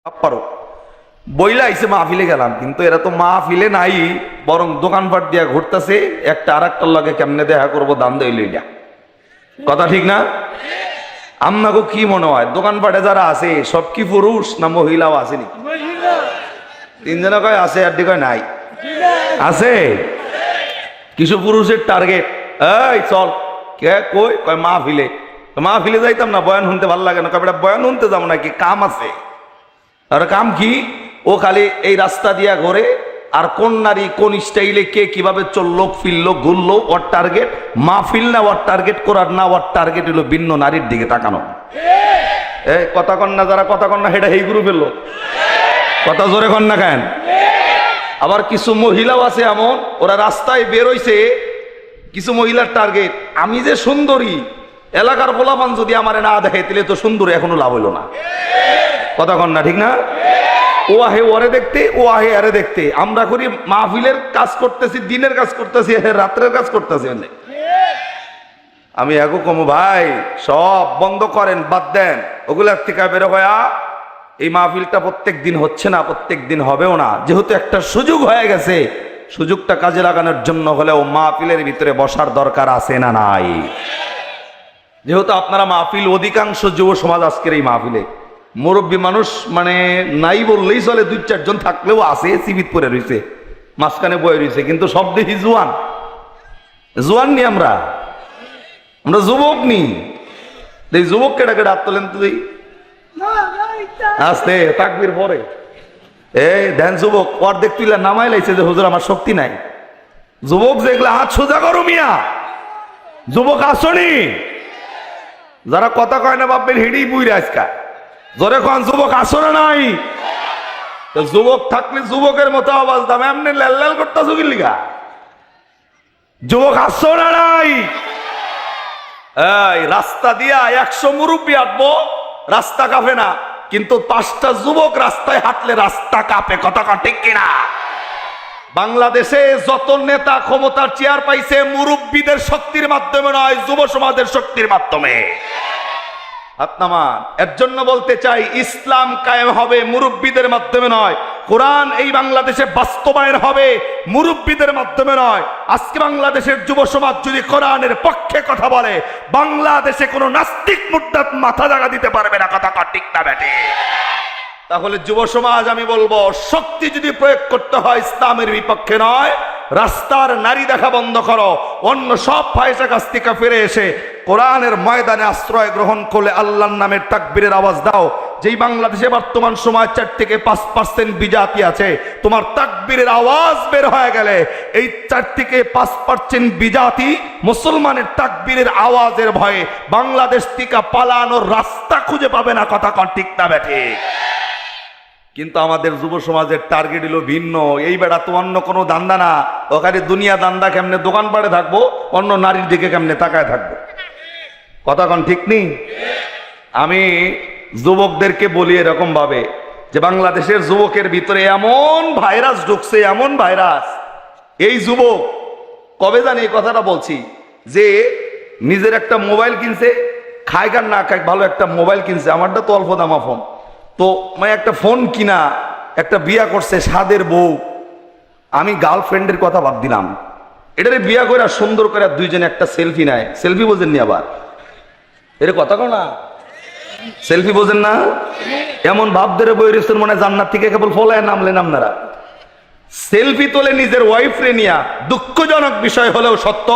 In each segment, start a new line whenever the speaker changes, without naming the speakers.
পারো বইলা আইসে মাহফিলে গেলাম, কিন্তু এরা তো মাহফিলে নাই, বরং দোকানপাট দিয়া ঘুরতেছে, একটা আর একটার লগে কেমনে দেখা করবো দাম দেই লইলা। কথা ঠিক না? আপনাকে কি মনে হয় দোকানপাটে যারা আছে সব কি পুরুষ না মহিলাও আছে নাকি? তিনজনে কয় আছে, আর কয় নাই আছে। কিছু পুরুষের টার্গেট, এই চল কে কই কয় মাহফিলে। মাহফিলে যাইতাম না, বয়ান শুনতে ভালো লাগে না, কয় বয়ান শুনতে যাবো নাকি, কাম আছে। আর কাম কি? ও খালি এই রাস্তা দিয়া ঘরে, আর কোন নারী কোন স্টাইলে কে কিভাবে চললো ফিরলো ঘুরলো, ওর টার্গেট মাহফিল না, ওর টার্গেট করার না, ওর টার্গেট হলো ভিন্ন নারীর দিকে তাকানো। এই কথা কন্যা, যারা কথা কন্যা সেটা এই গ্রুপের লোক, কথা জোরে কন্যা কেন? আবার কিছু মহিলাও আছে এমন, ওরা রাস্তায় বেরোইছে, কিছু মহিলার টার্গেট আমি যে সুন্দরী, এলাকার পোলাপান যদি আমার না দেখে তাহলে তো সুন্দরী এখনো লাভ হইল না। কথা কন্যা ঠিক না? ও আহে ওরে দেখতে, ও আহে আরে দেখতে। আমরা করি মাহফিলের কাজ করতেছি, দিনের কাজ করতেছি, রাত্রের কাজ করতেছি। আমি এগো কমো ভাই, সব বন্ধ করেন, বাদ দেন ওগুলার থেকে বেরো হয়া। এই মাহফিলটা প্রত্যেক দিন হচ্ছে না, প্রত্যেক দিন হবেও না। যেহেতু একটা সুযোগ হয়ে গেছে, সুযোগটা কাজে লাগানোর জন্য হলেও মাহফিলের ভিতরে বসার দরকার আছে না নাই? যেহেতু আপনারা মাহফিল, অধিকাংশ যুব সমাজ আজকের এই মাহফিলে মুরব্বী মানুষ মানে নাই বললেই চলে, দুই চারজন থাকলেও আছে, সিবিত পরে রয়েছে, মাঝখানে বয়ে রয়েছে, কিন্তু সব দেখি জোয়ান। জোয়ান নি আমরা যুবক নি। এই যুবক কেটা কেটে হাত তোলেন তুই আসতে তাকবীর পরে। এই ধ্যান যুবক অর্ধেক তুইলা নামাই লাইছে যে হুজুর আমার শক্তি নাই। যুবক যেগুলো হাত সোজা করো মিয়া, যুবক আসনি। যারা কথা কয় না বাপের হিড়ি বুইরা আজকা জোরে কন, যুবক আসো না নাই? তো যুবক থাকলে যুবকের মতো আওয়াজ দাম, এমনি লাল লাল করতে যুগির লিগা। যুবক আসো না নাই? এই রাস্তা দিয়া 100 মুরব্বী হাঁটবো, রাস্তা কাঁপে না, কিন্তু 5টা যুবক রাস্তায় হাঁটলে রাস্তা কাঁপে। কথা কন ঠিক কিনা? বাংলাদেশে যত নেতা ক্ষমতার চেয়ার পাইছে মুরব্বীদের শক্তির মাধ্যমে নয়, যুব সমাজের শক্তির মাধ্যমে। এর জন্য বলতে চাই, ইসলাম কায়েম হবে মুরব্বীদের মাধ্যমে নয়। কোরআন এই বাংলাদেশে বাস্তবায়ন হবে মুরব্বীদের মাধ্যমে নয়। আজকে বাংলাদেশের যুব সমাজ যদি কোরআনের পক্ষে কথা বলে, বাংলাদেশে কোনো নাস্তিক মুদ্রা মাথা জায়গা দিতে পারবে না। কথা ঠিক না বেটে? তাহলে যুব সমাজ আমি বলবো, শক্তি যদি প্রয়োগ করতে হয় ইসলামের বিপক্ষে নয়, রাস্তার নারী দেখা বন্ধ করো, অন্য সব ফায়সা কাছ থেকে ফিরে এসে কোরআনের ময়দানে আশ্রয় গ্রহণ করলে আল্লাহর নামের তাকবীরের আওয়াজ দাও। যেই বাংলাদেশে বর্তমান সময় 4 থেকে 5% বিজাতি আছে, তোমার তাকবীরের আওয়াজ বের হয়ে গেলে এই 4 থেকে 5% বিজাতি মুসলমানের তাকবীরের আওয়াজের ভয়ে বাংলাদেশ থেকে পালানোর রাস্তা খুঁজে পাবে না। কথা কন ঠিক না বেঠে? কিন্তু আমাদের যুব সমাজের টার্গেট হলো ভিন্ন। এই বেড়া তো অন্য কোনো দান্দা না, ওখানে দুনিয়া দান্দা, কেমনে দোকানপাটে থাকবো, অন্য নারীর দিকে কেমনে তাকায় থাকবো। কথা কন ঠিক নেই? আমি যুবকদেরকে বলি এরকম ভাবে যে বাংলাদেশের যুবকের ভিতরে এমন ভাইরাস ঢুকছে, এমন ভাইরাস। এই যুবক কবে জানি এই কথাটা বলছি, যে নিজের একটা মোবাইল কিনছে, খায় গান না খায় ভালো একটা মোবাইল কিনছে, আমারটা তো অল্প দামা ফোন, তো মানে একটা ফোন কিনা, একটা বিয়া করছে সাদের বউ। আমি গার্লফ্রেন্ডের কথা বাদ দিলাম, এটারে বিয়া করে সুন্দর করে দুইজনে একটা সেলফি নেয়। সেলফি বোঝেননি? আবার এর কথা কো না, সেলফি বোঝেন না? এমন ভাব ধরে বই রেছেন মনে জান্নাত থেকে কেবল ফলায় নামলেন আপনারা। সেলফি তোলে নিজের ওয়াইফ রে নিয়া, দুঃখজনক বিষয় হলেও সত্য,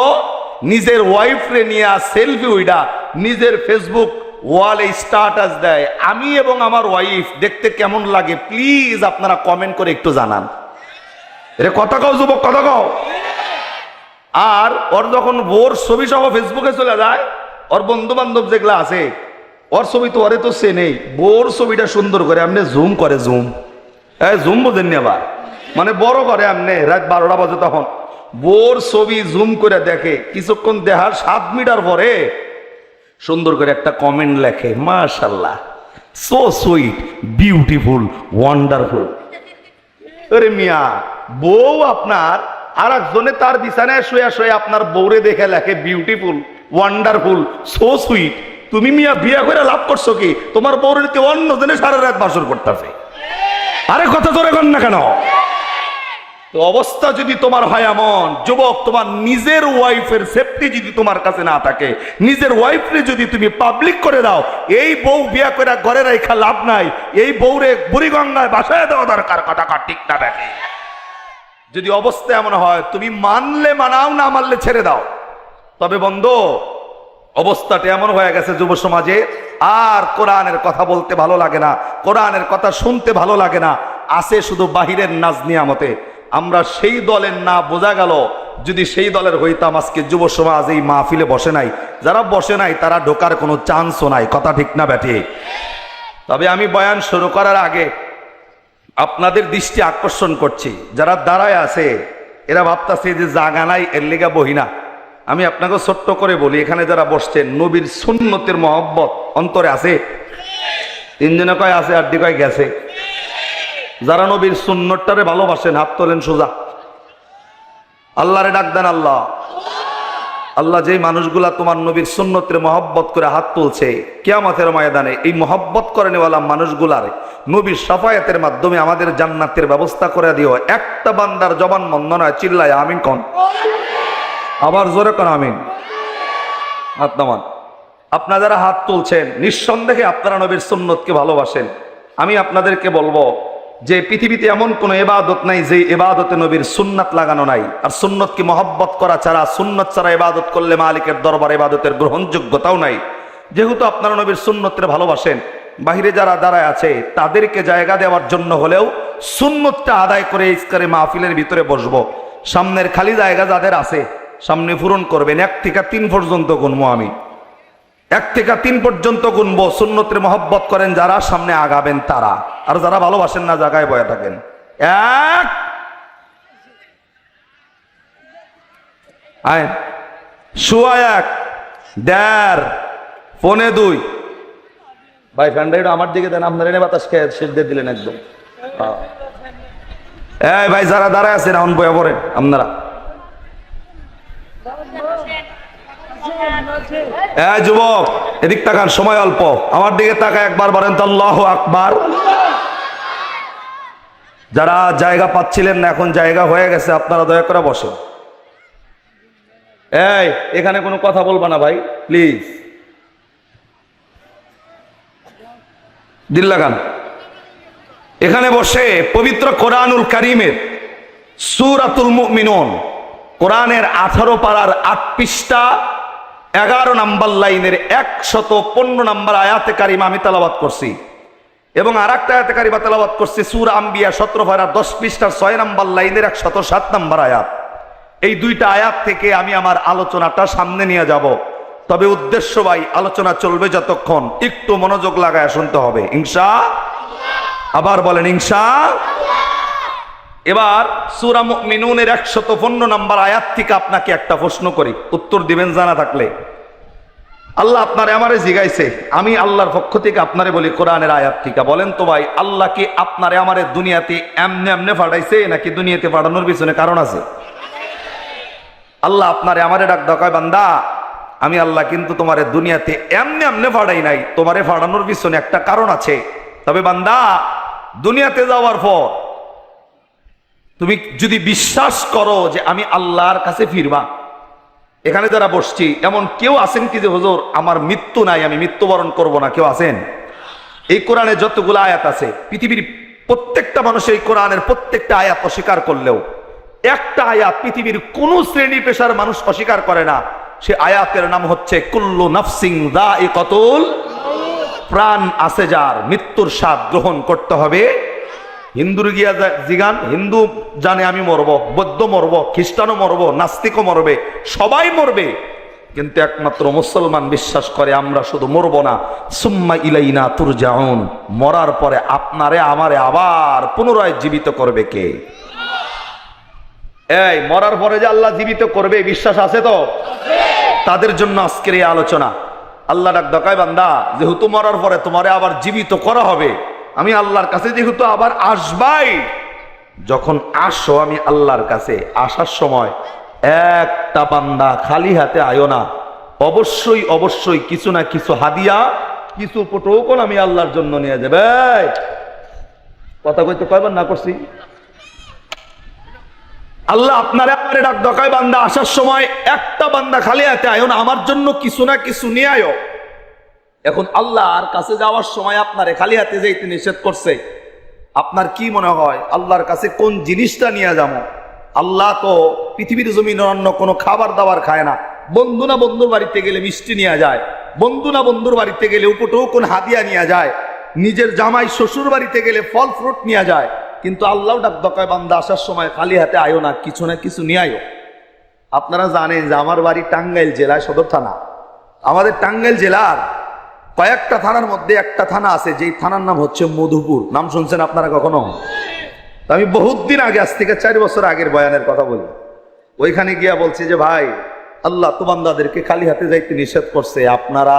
নিজের ওয়াইফ রে নিয়া সেলফি উইডা নিজের ফেসবুক ওয়ালে স্ট্যাটাস দেয়। আমি এবং আমার ওয়াইফ দেখতে কেমন লাগে প্লিজ আপনারা কমেন্ট করে একটু জানান। এরে কথা কও যুবক, কথা কও। আর ওর যখন বোর ছবি সহ ফেসবুকে চলে যায়, ওর বন্ধু বান্ধব যেগুলো আছে, ওর ছবি তো ওরে তো সে নেই, বোর ছবিটা সুন্দর করে আপনি জুম করে, জুম জুম বোঝেননি? আবার মানে বড় করে আপনি রাত 12টা বাজে তখন বোর ছবি জুম করে দেখে, কিছুক্ষণ দেখার 7 মিটার পরে সুন্দর করে একটা কমেন্ট লেখে, মাশাআল্লাহ, সো সুইট, বিউটিফুল, ওয়ান্ডারফুল। আরে মিয়া, বউ আপনার আর একজনে তার বিছানায় শুয়ে শুয়ে আপনার বউরে দেখে লেখে বিউটিফুল, ওয়ান্ডারফুল, সো সুইট। তুমি মিয়া বিয়া করে লাভ করছো কি? তোমার বউরে অন্য জনে সারা রাত বাসর করতেছে। আরে কথা ধরে কর না কেন? তো অবস্থা যদি তোমার হয় এমন, যুবক, তোমার নিজের ওয়াইফের সেফটি যদি তোমার কাছে না থাকে, নিজের ওয়াইফরে যদি তুমি পাবলিক করে দাও, এই বউ বিয়া করে ঘরে রাখা লাভ নাই, এই বউরে বুড়িগঙ্গায় বাসায় দেওয়া দরকার। কথা ঠিক না দেখে? যদি অবস্থা এমন হয়, তুমি মানলে মানাও, না মানলে ছেড়ে দাও। তবে বন্ধু, অবস্থাটা এমন হয়ে গেছে যুব সমাজে, আর কোরআনের কথা বলতে ভালো লাগে না, কোরআনের কথা শুনতে ভালো লাগে না, আছে শুধু বাহিরের নাজ নিয়ামতে। আমরা সেই দলের না, বোঝা গেল যদি সেই দলের হইতাম, আজকে যুব সমাজ এই মাহফিলে বসে নাই। যারা বসে নাই তারা ঢোকার কোনো চান্সও নাই। কথা ঠিক না ব্যাটি? তবে আমি বয়ান শুরু করার আগে আপনাদের দৃষ্টি আকর্ষণ করছি, যারা দাঁড়ায় আছে এরা ভাবতাছে যে জাগা নাই এর লেগা বহিনা। আমি আপনাকে ছোট্ট করে বলি, এখানে যারা বসছেন, নবীর সুন্নতের মহব্বত অন্তরে আছে? তিনজনে কয় আছে, আর কয় গেছে। যারা নবীর সুন্নতটারে ভালোবাসেন হাত তোলেন সোজা, আল্লাহরে ডাক দেন আল্লাহ। আল্লাহ, যেই মানুষগুলা তোমার নবীর সুন্নতের মহব্বত করে হাত তুলছে, কিয়ামতের ময়দানে এই মহব্বত করে নেওয়ালা মানুষগুলার নবীর শাফায়াতের মাধ্যমে আমাদের জান্নাতের ব্যবস্থা করে দিও। একটা বান্দার জবান বন্ধ নয়, চিল্লায় আমিন কোন, আবার জোরে কোন আমিন। হাত নামান। আপনারা যারা হাত তুলছেন, নিঃসন্দেহে আপনারা নবীর সুন্নতকে ভালোবাসেন। আমি আপনাদেরকে বলবো যে পৃথিবীতে এমন কোন ইবাদত নাই যে ইবাদতে নবীর সুন্নাত লাগানো নাই। আর সুন্নতকে মহব্বত করা ছাড়া, সুন্নত ছাড়া ইবাদত করলে মালিকের দরবার ইবাদতের গ্রহণযোগ্যতাও নাই। যেহেতু আপনারা নবীর সুন্নতকে ভালোবাসেন, বাহিরে যারা দাঁড়ায় আছে তাদেরকে জায়গা দেওয়ার জন্য হলেও সুন্নতটা আদায় করে ইফতারে মাহফিলের ভিতরে বসবো। সামনের খালি জায়গা যাদের আছে সামনে পূরণ করবেন। 1 থেকে 3 পর্যন্ত গুনবো আমি, 1 থেকে 3 পর্যন্ত গুনবো। সুন্নতের মহব্বত করেন যারা, সামনে আগাবেন তারা। আর যারা ভালোবাসেন না, জায়গায় বয়া থাকেন। 1, আয় সোয়া 1, 1.5, পৌনে 2। ভাই ফ্যান্ডা আমার দিকে দেন, আপনার এনে বাতাস খেয়ে শেষ দিয়ে দিলেন একদম। এই ভাই যারা দাঁড়ায় আছেন এখন বয়া পড়েন আপনারা। যুবক এদিক তাকান, সময় অল্প, আমার দিকে তাকায় একবার বলেন তো আল্লাহু আকবার। যারা জায়গা পাচ্ছিলেন না, এখন জায়গা হয়ে গেছে, আপনারা দয়া করে বসেন। এই এখানে কোনো কথা বলবা না ভাই, প্লিজ দিল লাগান। এখানে বসে পবিত্র কোরআনুল কারীমের সূরাতুল মুমিনুন, কোরআনের 18 পারার 8 পৃষ্ঠা 11 নম্বর লাইনের 115 নম্বর আয়াতে কারিমা আমি তেলাওয়াত করছি। এবং আর একটা আয়াতে কারিমা তেলাওয়াত করছি সূরা আম্বিয়া 17 পারা 10 পৃষ্ঠার 6 নম্বর লাইনের 107 নম্বর আয়াত। এই দুইটা আয়াত থেকে আমি আমার আলোচনাটা সামনে নিয়ে যাব। তবে উদ্দেশ্য ভাই, আলোচনা চলবে যতক্ষণ, একটু মনোযোগ লাগায় শুনতে হবে ইনশাআল্লাহ। আবার বলেন ইনশাআল্লাহ। এবার সূরা মুমিনুনের 115 নম্বর আয়াত থেকে আপনাকে একটা প্রশ্ন করি, উত্তর দিবেন জানা থাকলে। আল্লাহ আপনারে আমারে জিগাইছে, আমি আল্লাহর পক্ষ থেকে আপনারে বলি কোরআনের আয়াত থেকে, বলেন তো ভাই, আল্লাহ কি আপনারে আমারে দুনিয়াতে এমনে এমনে পাঠাইছে নাকি দুনিয়াতে পাঠানোর পিছনে কারণ আছে? আল্লাহ আপনারে আমারে ডাক দেয়, বান্দা আমি আল্লাহ কিন্তু তোমারে দুনিয়াতে এমনে এমনে পাঠাই নাই, তোমারে পাঠানোর পিছনে একটা কারণ আছে। তবে বান্দা দুনিয়াতে যাওয়ার পর তুমি যদি বিশ্বাস করো যে আমি আল্লাহর কাছে ফিরবা, এখানে যারা বসছি এমন কেউ আছেন কি যে হুজুর আমার মৃত্যু নাই, আমি মৃত্যুবরণ করব না? কেউ আছেন? এই কোরআনে যতগুলো আয়াত আছে, পৃথিবীর প্রত্যেকটা মানুষ এই কোরআনের প্রত্যেকটা আয়াত অস্বীকার করলেও একটা আয়াত পৃথিবীর কোন শ্রেণী পেশার মানুষ অস্বীকার করে না। সে আয়াতের নাম হচ্ছে কুল্লু নাফসিন যায়িকাতুল মাউত, প্রাণ আছে যার মৃত্যুর স্বাদ গ্রহণ করতে হবে। হিন্দুর গিয়া জিগান, হিন্দু জানে আমি মরব, বৌদ্ধ মরব, খ্রিস্টানও মরব, নাস্তিকও মরবে, সবাই মরবে, কিন্তু একমাত্র মুসলমান বিশ্বাস করে আমরা শুধু মরব না, সুম্মা ইলাইনা তুরজাউন, মরার পরে আপনারে আমারে আবার পুনরায় জীবিত করবে কে? এই মরার পরে যে আল্লাহ জীবিত করবে বিশ্বাস আছে তো? তাদের জন্য আজকের এই আলোচনা। আল্লাহ ডাক দেয়, বান্দা যেহেতু মরার পরে তোমারে আবার জীবিত করা হবে, আমি আল্লাহর কাছে যেহেতু আবার আসবাই, যখন আসো আমি আল্লাহর কাছে আসার সময় একটা বান্দা খালি হাতে আয়ো না, অবশ্যই অবশ্যই কিছু না কিছু হাদিয়া, কিছু টোকন আমি আল্লাহর জন্য নিয়ে যাবে। কথা কইতে কয়বার না করছি? আল্লাহ আপনারে আমারে ডাক দকায় বান্দা আসার সময় একটা বান্দা খালি হাতে আয়ো না, আমার জন্য কিছু না কিছু নিয়ে আয়ো। এখন আল্লাহর কাছে যাওয়ার সময় আপনারে খালি হাতে যাইতে নিষেধ করছে, আপনার কি মনে হয় আল্লাহর কাছে কোন জিনিসটা নিয়ে যাবো? আল্লাহ তো পৃথিবীর জমিনে অন্য কোনো খাবার দাবার খায় না। বন্ধু না বন্ধুর বাড়িতে গেলে মিষ্টি নিয়ে যায়, বন্ধু না বন্ধুর বাড়িতে গেলে উপটেও কোন হাদিয়া নিয়ে যায়, নিজের জামাই শ্বশুর বাড়িতে গেলে ফল ফ্রুট নিয়ে যায়। কিন্তু আল্লাহ ডাক দকায় বান্দা আসার সময় খালি হাতে আয়ো না, কিছু না কিছু নিয়ে আয়ো। আপনারা জানেন যে আমার বাড়ি টাঙ্গাইল জেলায়, সদর থানা। আমাদের টাঙ্গাইল জেলার কয়েকটা থানার মধ্যে একটা থানা আছে, যেই থানার নাম হচ্ছে মধুপুর। নাম শুনছেন আপনারা কখনো? আমি বহুত দিন আগে, আজ থেকে 4 বছর আগের বয়ানের কথা বলি। ওইখানে গিয়া বলছি যে ভাই, আল্লাহ তো বান্দাদেরকে খালি হাতে যাইতে নিষেধ করছে, আপনারা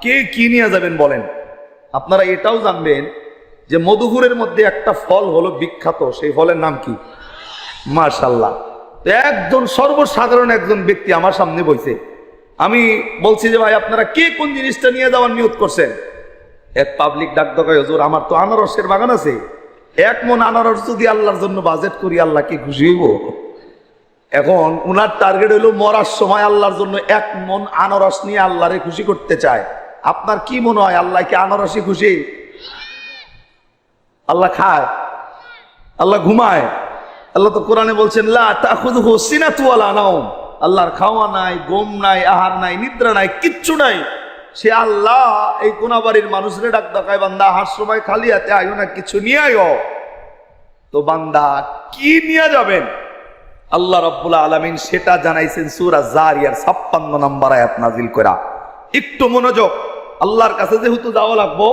কে কি নিয়ে যাবেন বলেন। আপনারা এটাও জানবেন যে মধুপুরের মধ্যে একটা ফল হলো বিখ্যাত, সেই ফলের নাম কি? মাশাআল্লাহ। একজন সর্বসাধারণ একজন ব্যক্তি আমার সামনে বইছে। আমি বলছি যে ভাই, আপনারা কে কোন জিনিসটা নিয়ে যাওয়ার নিয়ত করছেন? এক পাবলিক ডাক দকায়, হুজুর আমার তো আনারসের বাগান আছে, 1 মন আনারস যদি আল্লাহর জন্য বাজেট করি, আল্লাহ কি খুশি হইব? এখন উনার টার্গেট হইলো মরার সময় আল্লাহর জন্য 1 মন আনারস নিয়ে আল্লাহরে খুশি করতে চায়। আপনার কি মনে হয় আল্লাহ কি আনারসে খুশি? আল্লাহ খায়? আল্লাহ ঘুমায়? আল্লাহ তো কোরআনে বলছেন লা তাখুযুহু সিনাতু ওয়ালা নাওম। আল্লাহর খাওয়া নাই, ঘুম নাই, আহার নাই, নিদ্রা নাই, কিচ্ছু নাই। সে আল্লাহ এই কোনাবাড়ির মানুষরে ডাক দকায়, বান্দা আহার সময় খালি হাতে আয়ো না, কিছু নিয়ে আয়ো। তো বান্দা কি নিয়ে যাবেন? আল্লাহ রাব্বুল আলামিন সেটা জানাইছেন সূরা জারিয়ার 56 নম্বর আয়াত নাযিল করা। একটু মনোযোগ। আল্লাহর কাছে যেহেতু যাওয়া লাগবো,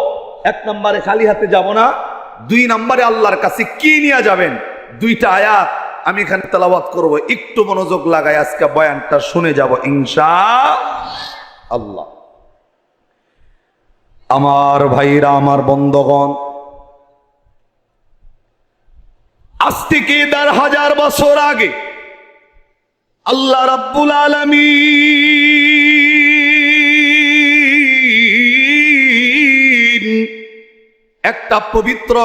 1 নম্বরে খালি হাতে যাব না, 2 নম্বরে আল্লাহর কাছে কি নিয়ে যাবেন, 2টা আয়াত আমি এখানে তেলাওয়াত করব। একটু মনোযোগ লাগাই আজকে বয়ানটা শুনে যাব ইনশাআল্লাহ। আমার ভাইরা, আমার বন্ধুগণ, আজ থেকে 1000 বছর আগে আল্লাহ রাব্বুল আলামিন একটা পবিত্র